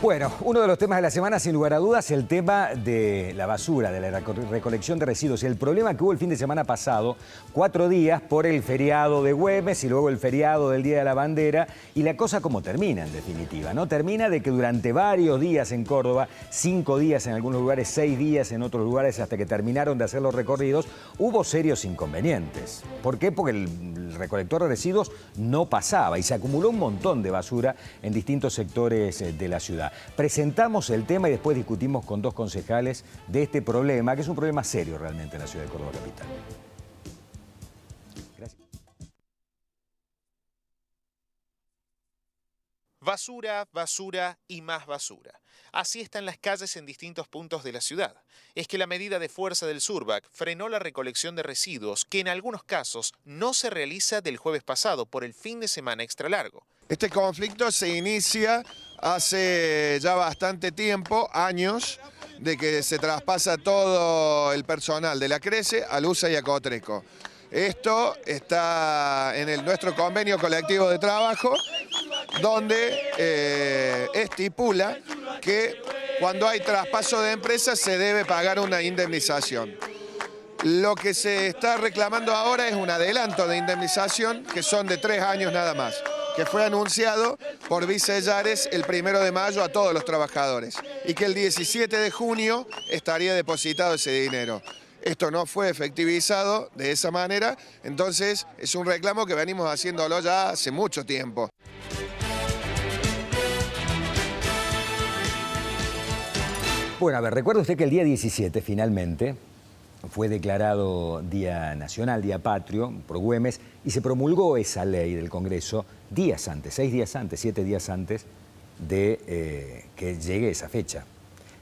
Bueno, uno de los temas de la semana, sin lugar a dudas, el tema de la basura, de la recolección de residuos. El problema que hubo el fin de semana pasado, 4 días por el feriado de Güemes y luego el feriado del Día de la Bandera, y la cosa como termina en definitiva, ¿no? Termina de que durante varios días en Córdoba, 5 días en algunos lugares, 6 días en otros lugares, hasta que terminaron de hacer los recorridos, hubo serios inconvenientes. ¿Por qué? Porque el recolector de residuos no pasaba y se acumuló un montón de basura en distintos sectores de la ciudad. Presentamos el tema y después discutimos con 2 concejales de este problema, que es un problema serio realmente en la ciudad de Córdoba capital. Gracias. Basura, basura y más basura. Así están las calles en distintos puntos de la ciudad. Es que la medida de fuerza del Surbac frenó la recolección de residuos, que en algunos casos no se realiza del jueves pasado por el fin de semana extra largo. Este conflicto se inicia hace ya bastante tiempo, años, de que se traspasa todo el personal de la Crece a Lusa y a Cotreco. Esto está en nuestro convenio colectivo de trabajo, donde estipula que cuando hay traspaso de empresas se debe pagar una indemnización. Lo que se está reclamando ahora es un adelanto de indemnización, que son de 3 años nada más, que fue anunciado por Vicellares el 1 de mayo a todos los trabajadores y que el 17 de junio estaría depositado ese dinero. Esto no fue efectivizado de esa manera, entonces es un reclamo que venimos haciéndolo ya hace mucho tiempo. Bueno, a ver, recuerda usted que el día 17 finalmente fue declarado Día Nacional, Día Patrio, por Güemes, y se promulgó esa ley del Congreso días antes, 6 días antes, 7 días antes de que llegue esa fecha.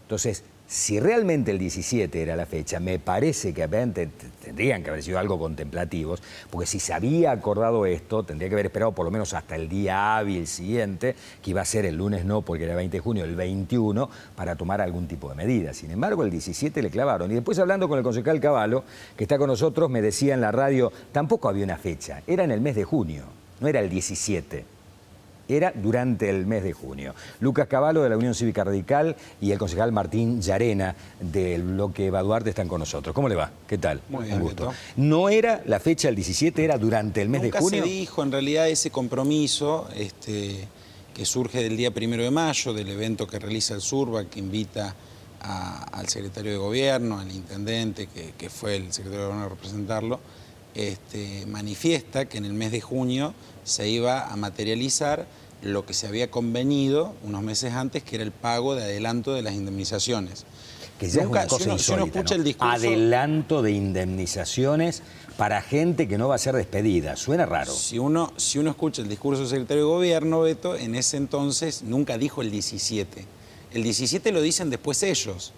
Entonces, si realmente el 17 era la fecha, me parece que tendrían que haber sido algo contemplativos, porque si se había acordado esto, tendría que haber esperado por lo menos hasta el día hábil siguiente, que iba a ser el lunes no, porque era 20 de junio, el 21, para tomar algún tipo de medida. Sin embargo, el 17 le clavaron. Y después, hablando con el concejal Cavallo, que está con nosotros, me decía en la radio, tampoco había una fecha, era en el mes de junio, no era el 17. Era durante el mes de junio. Lucas Cavallo, de la Unión Cívica Radical, y el concejal Martín Llarena, del bloque Baduarte, están con nosotros. ¿Cómo le va? ¿Qué tal? Muy bien, un gusto. ¿No era la fecha del 17, era durante el mes de junio? Nunca se dijo, en realidad, ese compromiso que surge del día 1 de mayo, del evento que realiza el Surbac, que invita al secretario de Gobierno, al intendente, que fue el secretario de Gobierno a representarlo, manifiesta que en el mes de junio se iba a materializar lo que se había convenido unos meses antes, que era el pago de adelanto de las indemnizaciones. Que ya nunca, es una cosa insólita, si uno escucha, ¿no?, el discurso... Adelanto de indemnizaciones para gente que no va a ser despedida. Suena raro. Si uno escucha el discurso del secretario de Gobierno, Beto, en ese entonces nunca dijo el 17. El 17 lo dicen después ellos.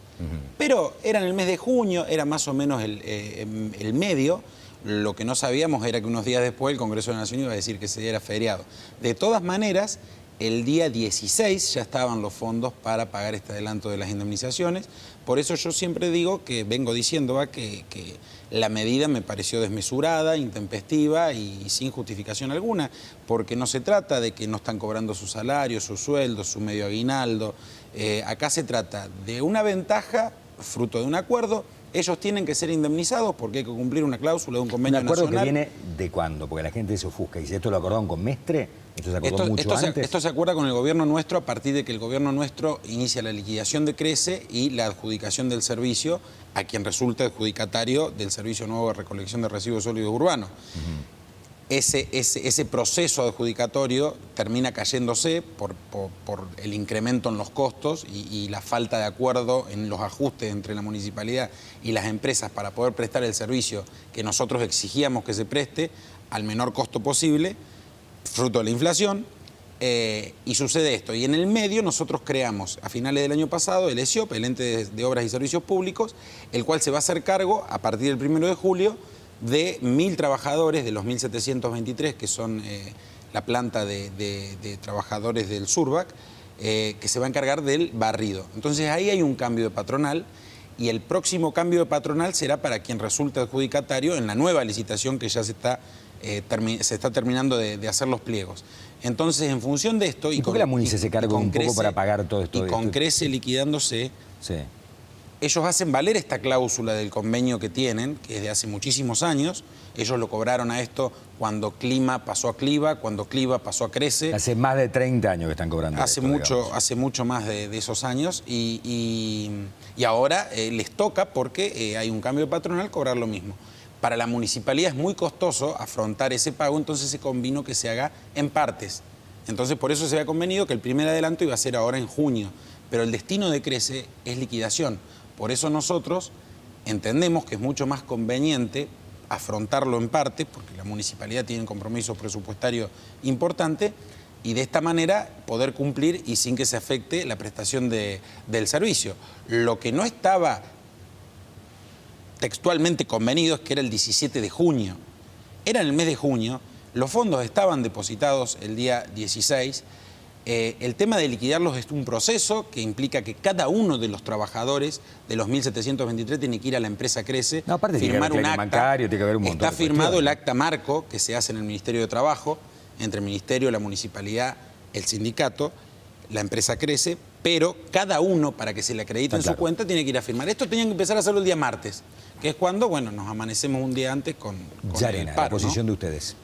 Pero era en el mes de junio, era más o menos el medio. Lo que no sabíamos era que unos días después el Congreso de la Nación iba a decir que ese día era feriado. De todas maneras, el día 16 ya estaban los fondos para pagar este adelanto de las indemnizaciones. Por eso yo siempre digo, que vengo diciendo que la medida me pareció desmesurada, intempestiva y sin justificación alguna, porque no se trata de que no están cobrando su salario, su sueldo, su medio aguinaldo. Acá se trata de una ventaja fruto de un acuerdo. Ellos tienen que ser indemnizados porque hay que cumplir una cláusula de un convenio nacional. ¿Un acuerdo que viene de cuándo? Porque la gente se ofusca y dice, ¿esto lo acordaron con Mestre? ¿Esto se acordó mucho antes? Esto se acuerda con el gobierno nuestro a partir de que el gobierno nuestro inicia la liquidación de Crece y la adjudicación del servicio a quien resulta adjudicatario del servicio nuevo de recolección de residuos sólidos urbanos. Ese proceso adjudicatorio termina cayéndose por el incremento en los costos y la falta de acuerdo en los ajustes entre la municipalidad y las empresas para poder prestar el servicio que nosotros exigíamos que se preste al menor costo posible, fruto de la inflación, y sucede esto. Y en el medio nosotros creamos a finales del año pasado el ESIOP, el Ente de Obras y Servicios Públicos, el cual se va a hacer cargo a partir del 1 de julio de 1.000 trabajadores, de los 1.723 que son la planta de trabajadores del Surbac, que se va a encargar del barrido. Entonces ahí hay un cambio de patronal y el próximo cambio de patronal será para quien resulte adjudicatario en la nueva licitación que ya se está se está terminando de hacer los pliegos. Entonces, en función de esto... ¿Y por qué la MUNI se carga un poco para pagar todo esto? Y con Crece liquidándose, sí. Ellos hacen valer esta cláusula del convenio que tienen, que es de hace muchísimos años. Ellos lo cobraron a esto cuando Clima pasó a Cliva, cuando Cliva pasó a Crece. Hace más de 30 años que están cobrando Hace mucho más de esos años y ahora les toca, porque hay un cambio patronal, cobrar lo mismo. Para la municipalidad es muy costoso afrontar ese pago, entonces se convino que se haga en partes. Entonces por eso se había convenido que el primer adelanto iba a ser ahora en junio, pero el destino de Crece es liquidación. Por eso nosotros entendemos que es mucho más conveniente afrontarlo en parte, porque la municipalidad tiene un compromiso presupuestario importante, y de esta manera poder cumplir y sin que se afecte la prestación del servicio. Lo que no estaba textualmente convenido es que era el 17 de junio. Era en el mes de junio, los fondos estaban depositados el día 16. El tema de liquidarlos es un proceso que implica que cada uno de los trabajadores de los 1.723 tiene que ir a la empresa Crece, no, aparte firmar un acta. Bancario, tiene que haber un montón está firmado el acta marco que se hace en el Ministerio de Trabajo, entre el Ministerio, la Municipalidad, el sindicato, la empresa Crece, pero cada uno, para que se le acredite en su cuenta, tiene que ir a firmar. Esto tenían que empezar a hacerlo el día martes, que es cuando, bueno, nos amanecemos un día antes con Yarena, el paro, la posición ¿no? de ustedes.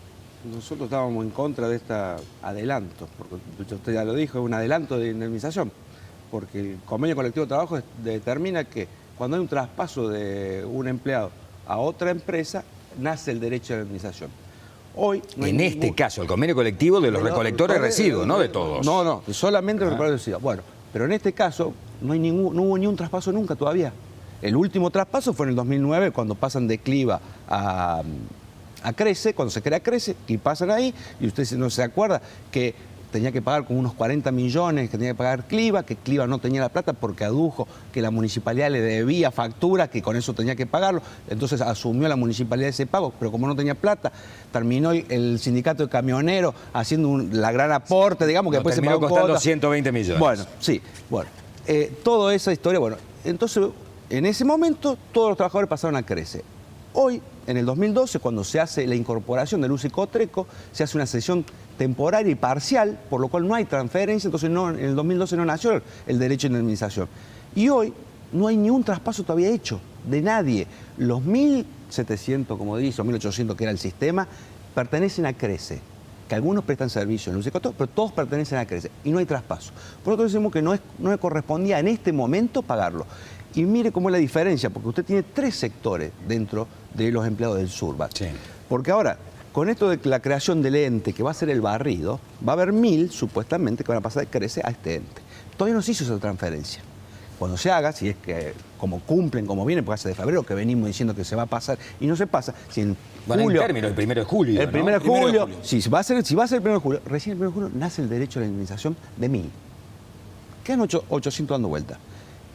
Nosotros estábamos en contra de este adelanto, porque usted ya lo dijo, es un adelanto de indemnización, porque el convenio colectivo de trabajo determina que cuando hay un traspaso de un empleado a otra empresa, nace el derecho a indemnización. Hoy no en este caso, el convenio colectivo de los recolectores de residuos, no de todos. No, solamente los recolectores de residuos. Bueno, pero en este caso no hubo ni un traspaso nunca todavía. El último traspaso fue en el 2009, cuando pasan de Cliva a Crece, cuando se crea Crece, y pasan ahí, y usted no se acuerda que tenía que pagar como unos 40 millones, que tenía que pagar Cliva, que Cliva no tenía la plata porque adujo que la municipalidad le debía factura, que con eso tenía que pagarlo, entonces asumió la municipalidad ese pago, pero como no tenía plata, terminó el sindicato de camioneros haciendo la gran aporte, digamos, que después se terminó pagó costando cuota. 120 millones. Bueno, sí, bueno, toda esa historia, bueno, entonces en ese momento todos los trabajadores pasaron a Crece. Hoy, en el 2012, cuando se hace la incorporación de Luz y Cotreco, se hace una sesión temporaria y parcial, por lo cual no hay transferencia, entonces en el 2012 no nació el derecho a indemnización. Y hoy no hay ni un traspaso todavía hecho, de nadie. Los 1.700, como dice, o 1.800 que era el sistema, pertenecen a Crece, que algunos prestan servicio en Luz y Cotreco, pero todos pertenecen a Crece, y no hay traspaso. Por lo tanto, decimos que no le correspondía en este momento pagarlo. Y mire cómo es la diferencia, porque usted tiene 3 sectores dentro de los empleados del Surbac. Sí. Porque ahora, con esto de la creación del ente, que va a ser el barrido, va a haber 1.000, supuestamente, que van a pasar de Crece a este ente. Todavía no se hizo esa transferencia. Cuando se haga, si es que como cumplen, como viene, porque hace de febrero que venimos diciendo que se va a pasar, y no se pasa, si en Van julio... en términos, el 1 de julio, El 1 ¿no? de julio, si va a ser el 1 de julio, recién el 1 de julio nace el derecho a la indemnización de 1.000. Quedan 800 dando vuelta.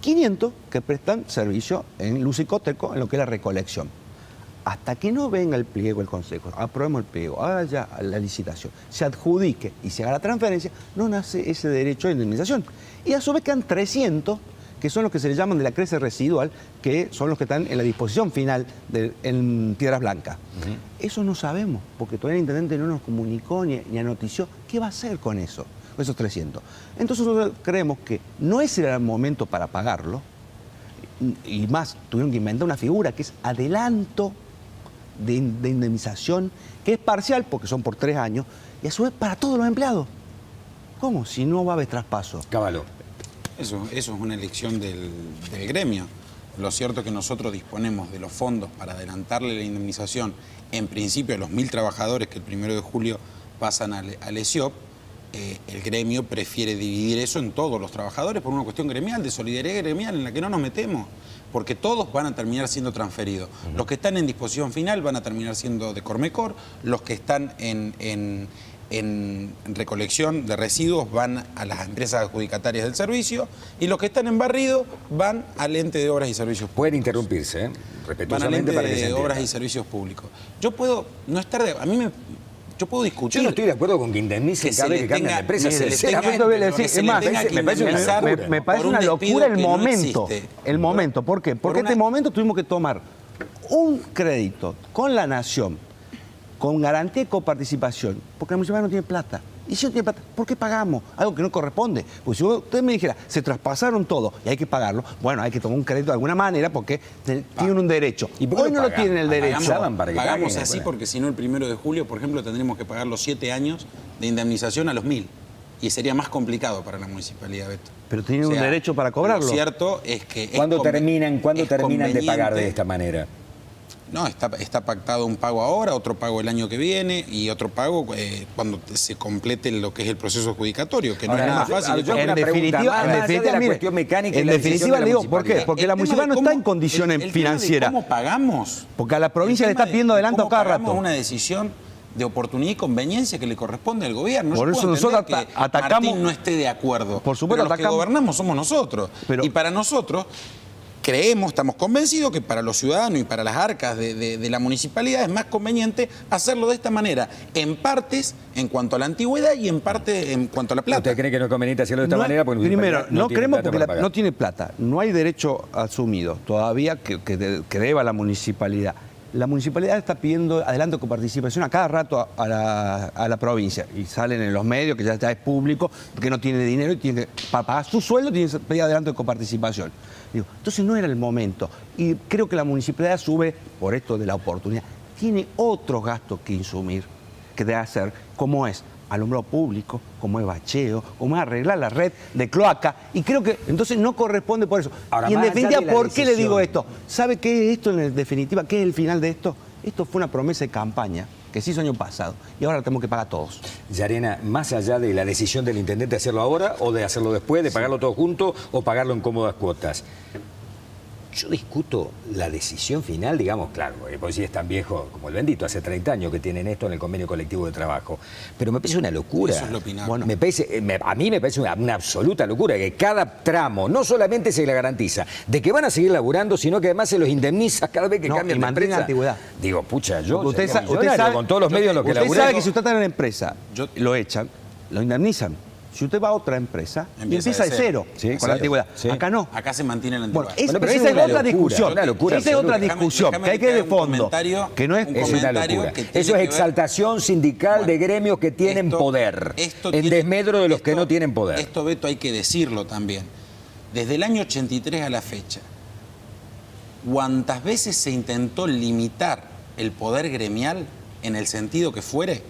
500 que prestan servicio en Luz y Cotreco, en lo que es la recolección. Hasta que no venga el pliego, el consejo, aprobemos el pliego, haga ya la licitación, se adjudique y se haga la transferencia, no nace ese derecho a indemnización. Y a su vez quedan 300, que son los que se le llaman de la Crece residual, que son los que están en la disposición final en Piedras Blancas. Eso no sabemos, porque todavía el intendente no nos comunicó ni anotició qué va a hacer con eso. Esos 300. Entonces nosotros creemos que no ese era el momento para pagarlo, y más, tuvieron que inventar una figura que es adelanto de indemnización, que es parcial porque son por 3 años, y a su vez para todos los empleados. ¿Cómo? Si no va a haber traspaso. Caballo. Eso es una elección del gremio. Lo cierto es que nosotros disponemos de los fondos para adelantarle la indemnización, en principio a los 1.000 trabajadores que el 1 de julio pasan al ESIOP. El gremio prefiere dividir eso en todos los trabajadores por una cuestión gremial, de solidaridad gremial, en la que no nos metemos, porque todos van a terminar siendo transferidos. Los que están en disposición final van a terminar siendo de Cormecor, los que están en recolección de residuos van a las empresas adjudicatarias del servicio, y los que están en barrido van al ente de obras y servicios públicos. Pueden interrumpirse, Van al respetuosamente, ente para que se de entienda. obras y servicios públicos. Yo puedo no estar de... Yo puedo discutir. Yo no estoy de acuerdo con que indemnicen que cada se vez le que cambian tenga- de empresa. que se le Sinceramente, tenga- voy a decir, que se es le más, tenga que me parece una indemnizar locura. Me parece por un una despido locura el que no momento. existe. El momento. ¿Por qué? Porque Por este momento tuvimos que tomar un crédito con la Nación con garantía de coparticipación, porque la municipalidad no tiene plata. Y si no tiene plata, ¿por qué pagamos? Algo que no corresponde. Pues si usted me dijera, se traspasaron todo y hay que pagarlo, bueno, hay que tomar un crédito de alguna manera porque tienen un derecho. ¿Y por qué hoy no lo tienen el derecho. Pagamos así porque si no el 1 de julio, por ejemplo, tendríamos que pagar los 7 años de indemnización a los 1.000. Y sería más complicado para la municipalidad, Beto. Pero tienen un derecho para cobrarlo. Lo cierto es que... ¿Cuándo terminan de pagar de conveniente. esta manera? No, está pactado un pago ahora, otro pago el año que viene y otro pago cuando se complete lo que es el proceso adjudicatorio, que no es nada fácil. En definitiva, le digo, ¿por qué? Porque la municipalidad no está en condiciones financieras. ¿Cómo pagamos? Porque a la provincia le está pidiendo adelanto cada rato. Pagamos una decisión de oportunidad y conveniencia que le corresponde al gobierno. Por eso nosotros atacamos. Martín no esté de acuerdo. Por supuesto, pero los que gobernamos somos nosotros. Y para nosotros estamos convencidos que para los ciudadanos y para las arcas de la municipalidad es más conveniente hacerlo de esta manera, en partes en cuanto a la antigüedad y en parte en cuanto a la plata. ¿Usted cree que no es conveniente hacerlo de esta manera? Porque primero, no creemos porque no no tiene plata. No hay derecho asumido todavía que deba la municipalidad. La municipalidad está pidiendo adelanto de coparticipación a cada rato a la provincia. Y salen en los medios, que ya es público, que no tiene dinero y tiene que, para pagar su sueldo tiene que pedir adelanto de coparticipación. Digo, entonces no era el momento. Y creo que la municipalidad sube, por esto de la oportunidad, tiene otros gastos que insumir, que debe hacer, como es alumbrado público, como es bacheo, como es arreglar la red de cloaca, y creo que entonces no corresponde por eso. Ahora, y en definitiva, ¿por qué le digo decisión. esto? ¿Sabe qué es esto en definitiva? ¿Qué es el final de esto? Esto fue una promesa de campaña que se hizo año pasado y ahora la tenemos que pagar todos. Yarena, más allá de la decisión del intendente de hacerlo ahora o de hacerlo después, de pagarlo todo junto o pagarlo en cómodas cuotas, yo discuto la decisión final, digamos, claro, porque si es tan viejo como el bendito, hace 30 años que tienen esto en el convenio colectivo de trabajo, pero me parece una locura. Eso es lo opinable. Bueno, a mí me parece una absoluta locura que cada tramo no solamente se le garantiza de que van a seguir laburando, sino que además se los indemniza cada vez que cambian de empresa. La antigüedad. Digo, pucha, yo Usted sería sabe, millonario con todos los medios en los que usted laburé. sabe que si usted está en una empresa, lo echan, lo indemnizan. Si usted va a otra empresa, empieza de cero, sí, con la antigüedad. Sí. Acá no. Acá se mantiene la antigüedad. Bueno, pero esa es una otra locura, discusión. una locura Esa es otra absoluta. discusión que hay que ir de fondo. Que no es una locura. Eso es exaltación sindical de gremios que tienen poder, en desmedro de los que no tienen poder. Esto, Beto, hay que decirlo también. Desde el año 83 a la fecha, ¿cuántas veces se intentó limitar el poder gremial en el sentido que fuere?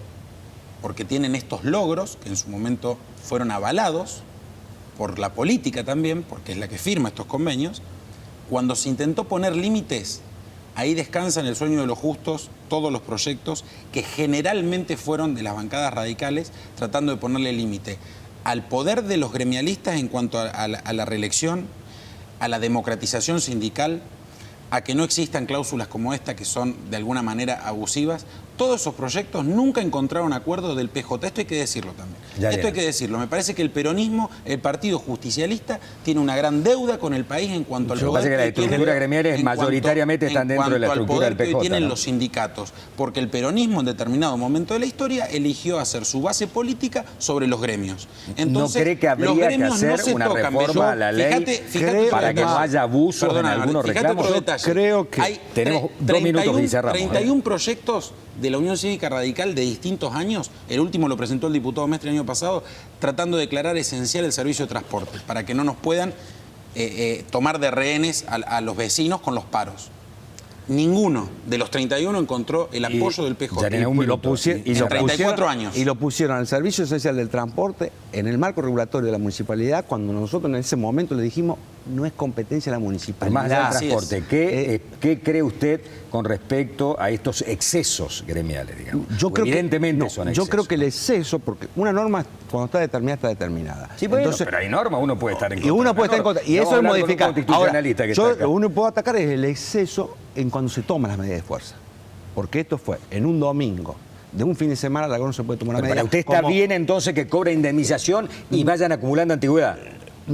Porque tienen estos logros que en su momento fueron avalados por la política también, porque es la que firma estos convenios. Cuando se intentó poner límites, ahí descansan el sueño de los justos todos los proyectos que generalmente fueron de las bancadas radicales tratando de ponerle límite al poder de los gremialistas en cuanto a la reelección, a la democratización sindical, a que no existan cláusulas como esta que son de alguna manera abusivas. Todos esos proyectos nunca encontraron acuerdo del PJ. Esto hay que decirlo también. Esto hay que decirlo. Me parece que el peronismo, el partido justicialista, tiene una gran deuda con el país en cuanto al poder. Lo que pasa es que las estructuras gremiales mayoritariamente están dentro de la estructura del PJ. Que hoy tienen ¿no? los sindicatos, porque el peronismo en determinado momento de la historia eligió hacer su base política sobre los gremios. Entonces, ¿no cree que habría que hacer una reforma a la ley para que no haya abusos en algunos reclamos? Creo que tenemos 2 minutos y cerramos. 31 proyectos de la Unión Cívica Radical de distintos años, el último lo presentó el diputado Mestre el año pasado, tratando de declarar esencial el servicio de transporte, para que no nos puedan tomar de rehenes a los vecinos con los paros. Ninguno de los 31 encontró el apoyo del PJ. Lo pusieron al servicio esencial del transporte en el marco regulatorio de la municipalidad, cuando nosotros en ese momento le dijimos no es competencia de la municipalidad. Más allá del transporte, ¿qué cree usted con respecto a estos excesos gremiales, digamos? Evidentemente son excesos. Yo creo que el exceso, porque una norma cuando está determinada, está determinada. Sí, bueno, entonces, pero hay normas, uno puede estar en contra. Y uno puede estar en contra. Y eso es modificar. Ahora, yo lo único que puedo atacar es el exceso en cuando se toman las medidas de fuerza. Porque esto fue en un domingo, de un fin de semana, la no se puede tomar una medida. Para usted está bien entonces que cobre indemnización y vayan acumulando antigüedad.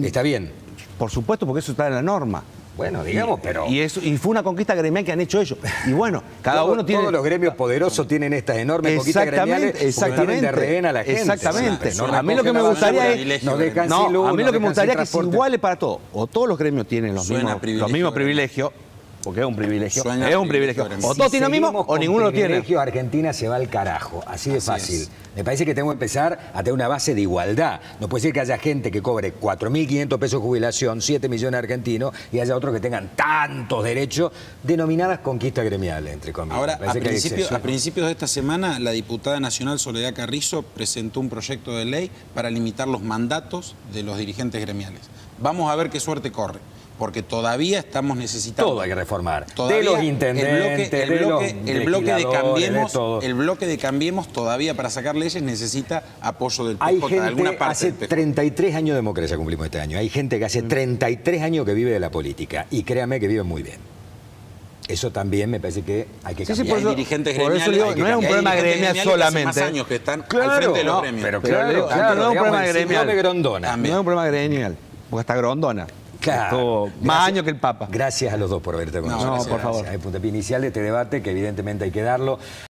Está bien. Por supuesto, porque eso está en la norma. Bueno, digamos, pero... Y fue una conquista gremial que han hecho ellos. Y bueno, cada uno tiene... Todos los gremios poderosos tienen estas enormes conquistas gremiales porque tienen de rehén a la gente. Exactamente. No, a mí lo que me gustaría es... a mí lo que me gustaría es que sea iguales para todos. O todos los gremios tienen los mismos privilegios, porque es un privilegio. Sueña Es un privilegio privilegio. gremial. O todos tienen lo mismo seguimos o con ninguno lo tiene. privilegio, Argentina se va al carajo. Así de Así fácil. es. Me parece que tenemos que empezar a tener una base de igualdad. No puede ser que haya gente que cobre 4.500 pesos de jubilación, 7 millones de argentinos, y haya otros que tengan tantos derechos, denominadas conquistas gremiales, entre comillas. Ahora, Me parece que hay exceso. a principios de esta semana, la diputada nacional Soledad Carrizo presentó un proyecto de ley para limitar los mandatos de los dirigentes gremiales. Vamos a ver qué suerte corre, porque todavía estamos necesitando... Todo hay que reformar. Todavía de los intendentes, el bloque de Cambiemos, Cambiemos, el bloque de Cambiemos todavía para sacar leyes necesita apoyo del PJ, Hay de alguna gente, parte hace del PJ. 33 años de democracia cumplimos este año. Hay gente que hace 33 años que vive de la política. Y créame que vive muy bien. Eso también me parece que hay que Sí, sí, cambiar. Y por hay eso- dirigentes por eso gremiales, digo, hay que no es un cambiar. problema Hay dirigentes gremial gremiales que hace solamente. más años que están Claro, al frente de los no, gremios. pero Claro, claro, claro, no es un digamos, problema el siglo gremial. de Grondona. También. No es un problema gremial, porque hasta Grondona. Claro. Estuvo más Gracias- años que el Papa. Gracias a los dos por haberte con No, nosotros. por favor. Es el puntapié inicial de este debate que evidentemente hay que darlo.